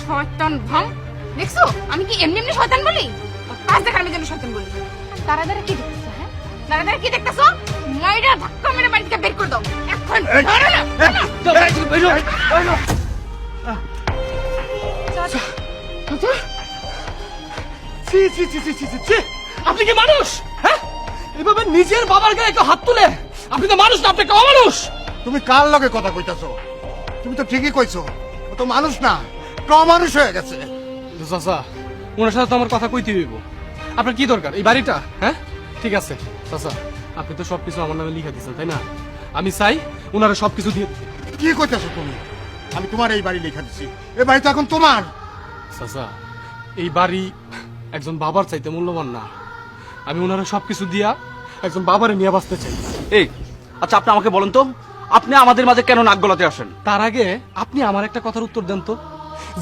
শয়তান ভাঙ, দেখছো আমি কি এমনি এমনি শয়তান বলি? কাজ দেখার আমি যেন শয়তান বলি। দাঁড়া দাঁড়া কি দেখতেছো? হ্যাঁ দাঁড়া দাঁড়া কি দেখতেছো? মাইরা ধাক্কা মেরে বাড়ি থেকে বের করে দাও এখন। ধরো না, আপনি কি মানুষ? হ্যাঁ, এভাবে নিজের বাবার গায়ে কেউ হাত তুলে? আপনি তো মানুষ না, আপনি একটা অমানুষ। তুমি কার লগে কথা কইতাছো? তুমি তো ঠিকই কইছো, ও তো মানুষ না, মানুষ হয়ে গেছে। চাচা, ওনার সাথে তো আমার কথা কইতে হইব। আপনার কি দরকার এই বাড়িটা? হ্যাঁ ঠিক আছে চাচা, আপনি তো সবকিছু আমার নামে লিখে দিচ্ছেন তাই না? আমি চাই ওনারা সবকিছু দিয়ে দিতে। কি কইতাছো তুমি? আমি তোমার এই বাড়ি লেখা দিছি, এই বাড়ি তো এখন তোমার। চাচা, এই বাড়ি একজন বাবার চাইতে মূল্যবান না। আমি ওনারা সবকিছু দিয়া একজন বাবারে নিয়ে বাঁচতে চাই। এই আচ্ছা, আপনি আমাকে বলেন তো, আপনি আমাদের মাঝে কেন নাক গলাতে আসেন? তার আগে আপনি আমার একটা কথার উত্তর দেন তো।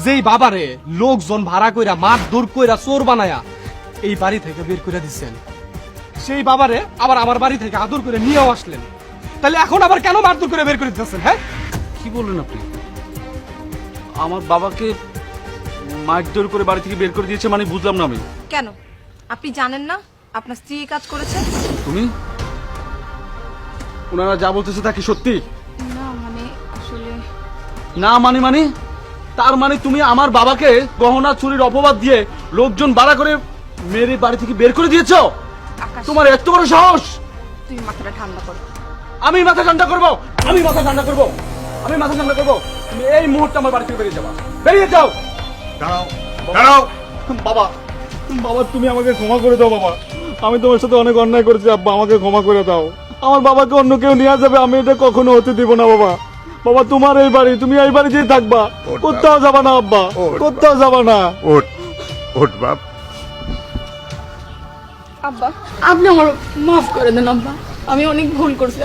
যেই বাবারে লোকজন ভাড়া কইরা মারধর কইরা চোর বানায়া এই বাড়ি থেকে বের করে দিচ্ছেন, সেই বাবারে আবার আমার বাড়ি থেকে আদর করে নিয়েও আসলেন, তাহলে এখন আবার কেন মারধর করে বের করে দিচ্ছেন? হ্যাঁ কি বললেন আপনি? আমার বাবাকে মারধর করে বাড়ি থেকে বের করে দিয়েছে মানে বুঝলাম না আমি। কেন আপনি জানেন না আপনার স্ত্রী এই কাজ করেছে? তুমি ওনারা যা বলতেছে তা কি সত্যি? না মানে আসলে না মানে তার মানে তুমি আমার বাবাকে গহনা চুরির অপবাদ দিয়ে লোকজন ভাড়া করে মেরে বাড়ি থেকে বের করে দিয়েছো? আকাশ, তোমার এত বড় সাহস! তুমি মাথাটা ঠান্ডা করো। আমি মাথা ঠান্ডা করব, আমি মাথা ঠান্ডা করব, আমি মাথা ঠান্ডা করব। তুমি এই মুহূর্তে আমার বাড়ি থেকে বেরিয়ে যাবা, বেরিয়ে যাও। দাঁড়াও দাঁড়াও। বাবা, বাবা তুমি আমাকে ক্ষমা করে দাও বাবা, আমি তোমার সাথে অনেক অন্যায় করেছি আব্বা, আমাকে ক্ষমা করে দাও। আমার বাবাকে অন্য কেউ নিয়ে যাবে, আমি এটা কখনো হতে দিব না বাবা। বাবা তোমার এই বাড়ি, তুমি এই বাড়িতেই থাকবা, কোথাও যাবা না আব্বা, কোথাও যাবা না। ওঠ ওঠ বাপ। আব্বা আপনি আমার মাফ করে দেন আব্বা, আমি অনেক ভুল করছি।